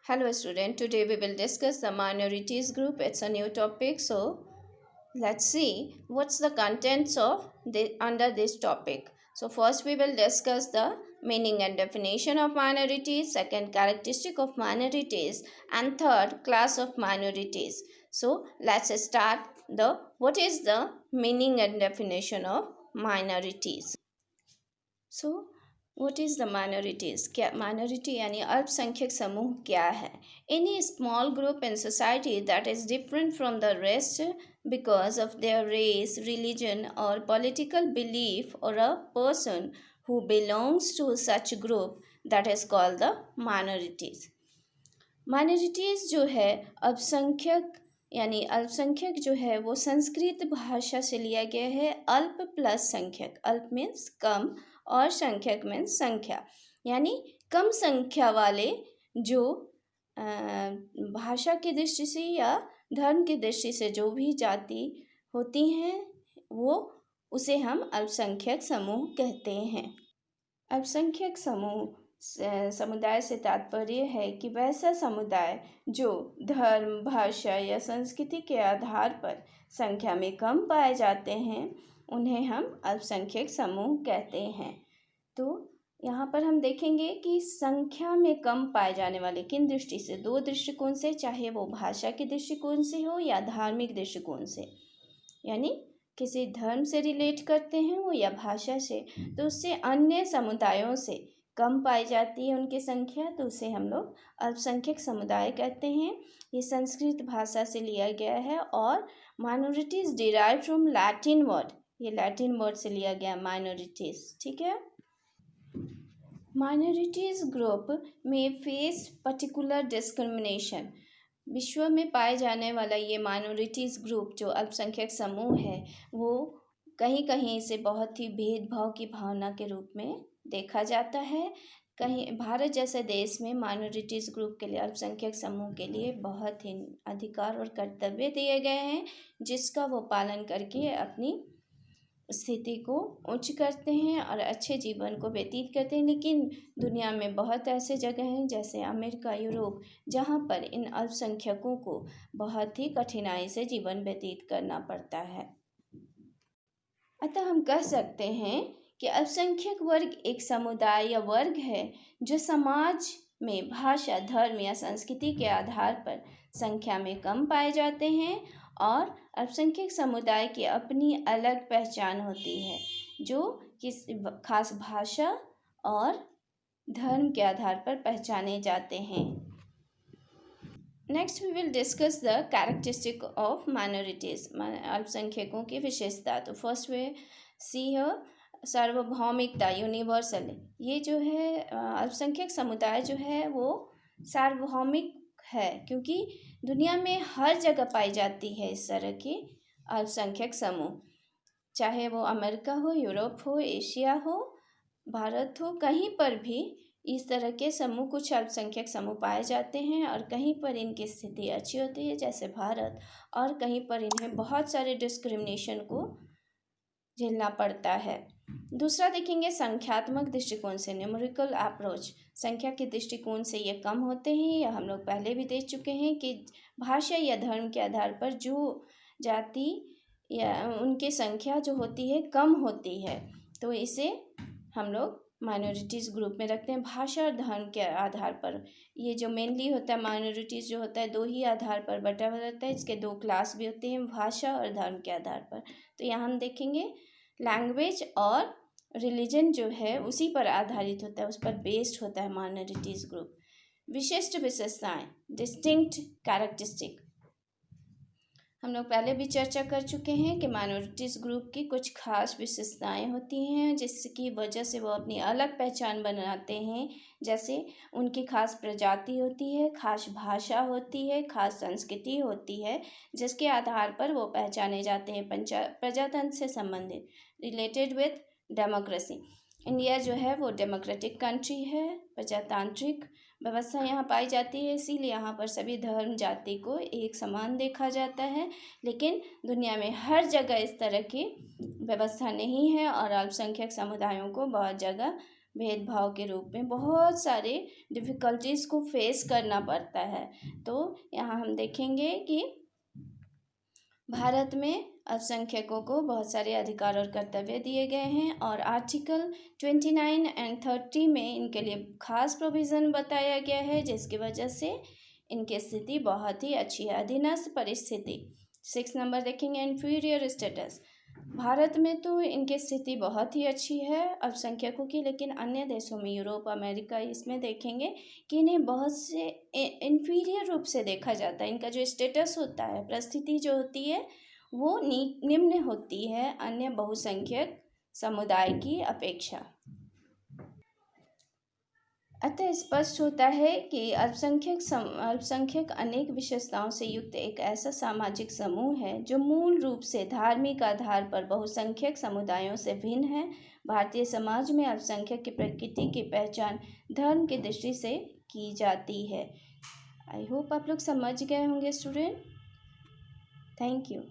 Hello student, today we will discuss the minorities group. It's a new topic, so let's see what's the contents of under this topic. So first we will discuss the meaning and definition of minorities, second characteristic of minorities, and third class of minorities. So let's start the what is the meaning and definition of minorities. So what is the minorities क्या minority यानी अल्पसंख्यक समूह क्या है any small group in society that is different from the rest because of their race, religion, or political belief, or a person who belongs to such group that is called the minorities. Minorities जो है अल्पसंख्यक यानी अल्पसंख्यक जो है वो संस्कृत भाषा से लिया गया है अल्प प्लस संख्यक अल्प मीन्स कम और संख्यक मीन्स संख्या यानी कम संख्या वाले जो भाषा की दृष्टि से या धर्म की दृष्टि से जो भी जाति होती हैं वो उसे हम अल्पसंख्यक समूह कहते हैं। अल्पसंख्यक समुदाय से तात्पर्य है कि वैसा समुदाय जो धर्म भाषा या संस्कृति के आधार पर संख्या में कम पाए जाते हैं उन्हें हम अल्पसंख्यक समूह कहते हैं। तो यहाँ पर हम देखेंगे कि संख्या में कम पाए जाने वाले किन दृष्टि से, दो दृष्टिकोण से, चाहे वो भाषा के दृष्टिकोण से हो या धार्मिक दृष्टिकोण से, यानी किसी धर्म से रिलेट करते हैं वो या भाषा से, तो उससे अन्य समुदायों से कम पाई जाती है उनकी संख्या, तो उसे हम लोग अल्पसंख्यक समुदाय कहते हैं। ये संस्कृत भाषा से लिया गया है और minorities derive from Latin word, ये लैटिन वर्ड से लिया गया माइनॉरिटीज। ठीक है, माइनॉरिटीज ग्रुप में फेस पर्टिकुलर डिस्क्रिमिनेशन, विश्व में पाए जाने वाला ये माइनॉरिटीज़ ग्रुप जो अल्पसंख्यक समूह है वो कहीं कहीं से बहुत ही भेदभाव की भावना के रूप में देखा जाता है। कहीं भारत जैसे देश में माइनॉरिटीज़ ग्रुप के लिए, अल्पसंख्यक समूह के लिए बहुत ही अधिकार और कर्तव्य दिए गए हैं जिसका वो पालन करके अपनी स्थिति को उच्च करते हैं और अच्छे जीवन को व्यतीत करते हैं। लेकिन दुनिया में बहुत ऐसे जगह हैं जैसे अमेरिका, यूरोप, जहाँ पर इन अल्पसंख्यकों को बहुत ही कठिनाई से जीवन व्यतीत करना पड़ता है। अतः हम कह सकते हैं कि अल्पसंख्यक वर्ग एक समुदाय या वर्ग है जो समाज में भाषा, धर्म या संस्कृति के आधार पर संख्या में कम पाए जाते हैं और अल्पसंख्यक समुदाय की अपनी अलग पहचान होती है जो किसी खास भाषा और धर्म के आधार पर पहचाने जाते हैं। Next we will discuss the characteristic of minorities, अल्पसंख्यकों की विशेषता। तो फर्स्ट वे सी है सार्वभौमिकता, यूनिवर्सल। ये जो है अल्पसंख्यक समुदाय जो है वो सार्वभौमिक है क्योंकि दुनिया में हर जगह पाई जाती है इस तरह के अल्पसंख्यक समूह, चाहे वो अमेरिका हो, यूरोप हो, एशिया हो, भारत हो, कहीं पर भी इस तरह के समूह, कुछ अल्पसंख्यक समूह पाए जाते हैं और कहीं पर इनकी स्थिति अच्छी होती है जैसे भारत, और कहीं पर इन्हें बहुत सारे डिस्क्रिमिनेशन को झेलना पड़ता है। दूसरा देखेंगे संख्यात्मक दृष्टिकोण से, न्यूमेरिकल अप्रोच, संख्या के दृष्टिकोण से ये कम होते हैं, या हम लोग पहले भी देख चुके हैं कि भाषा या धर्म के आधार पर जो जाति या उनकी संख्या जो होती है कम होती है, तो इसे हम लोग माइनॉरिटीज़ ग्रुप में रखते हैं। भाषा और धर्म के आधार पर ये जो मेनली होता है माइनॉरिटीज़ जो होता है दो ही आधार पर बटा हुआ रहता है, इसके दो क्लास भी होते हैं, भाषा और धर्म के आधार पर। तो यहाँ हम देखेंगे लैंग्वेज और रिलीजन जो है उसी पर आधारित होता है, उस पर बेस्ड होता है माइनॉरिटीज़ ग्रुप। विशिष्ट विशेषताएं, डिस्टिंक्ट कैरेक्टरिस्टिक, हम लोग पहले भी चर्चा कर चुके हैं कि माइनॉरिटीज़ ग्रुप की कुछ खास विशेषताएं होती हैं जिसकी वजह से वो अपनी अलग पहचान बनाते हैं, जैसे उनकी खास प्रजाति होती है, खास भाषा होती है, खास संस्कृति होती है जिसके आधार पर वो पहचाने जाते हैं। प्रजातंत्र से संबंधित, रिलेटेड विथ डेमोक्रेसी, इंडिया जो है वो डेमोक्रेटिक कंट्री है, प्रजातांत्रिक व्यवस्था यहाँ पाई जाती है, इसीलिए यहाँ पर सभी धर्म जाति को एक समान देखा जाता है। लेकिन दुनिया में हर जगह इस तरह की व्यवस्था नहीं है और अल्पसंख्यक समुदायों को बहुत जगह भेदभाव के रूप में बहुत सारे डिफ़िकल्टीज़ को फेस करना पड़ता है। तो यहाँ हम देखेंगे कि भारत में अल्पसंख्यकों को बहुत सारे अधिकार और कर्तव्य दिए गए हैं और आर्टिकल 29 एंड 30 में इनके लिए खास प्रोविज़न बताया गया है, जिसकी वजह से इनकी स्थिति बहुत ही अच्छी है। अधीनस्थ परिस्थिति 6 नंबर देखेंगे, इन्फीरियर स्टेटस। भारत में तो इनकी स्थिति बहुत ही अच्छी है अल्पसंख्यकों की, लेकिन अन्य देशों में यूरोप, अमेरिका, इसमें देखेंगे कि इन्हें बहुत से इन्फीरियर रूप से देखा जाता है। इनका जो स्टेटस होता है, परिस्थिति जो होती है, वो निम्न होती है अन्य बहुसंख्यक समुदाय की अपेक्षा। अतः स्पष्ट होता है कि अल्पसंख्यक अनेक विशेषताओं से युक्त एक ऐसा सामाजिक समूह है जो मूल रूप से धार्मिक आधार पर बहुसंख्यक समुदायों से भिन्न है। भारतीय समाज में अल्पसंख्यक की प्रकृति की पहचान धर्म की दृष्टि से की जाती है। आई होप आप लोग समझ गए होंगे स्टूडेंट। Thank you.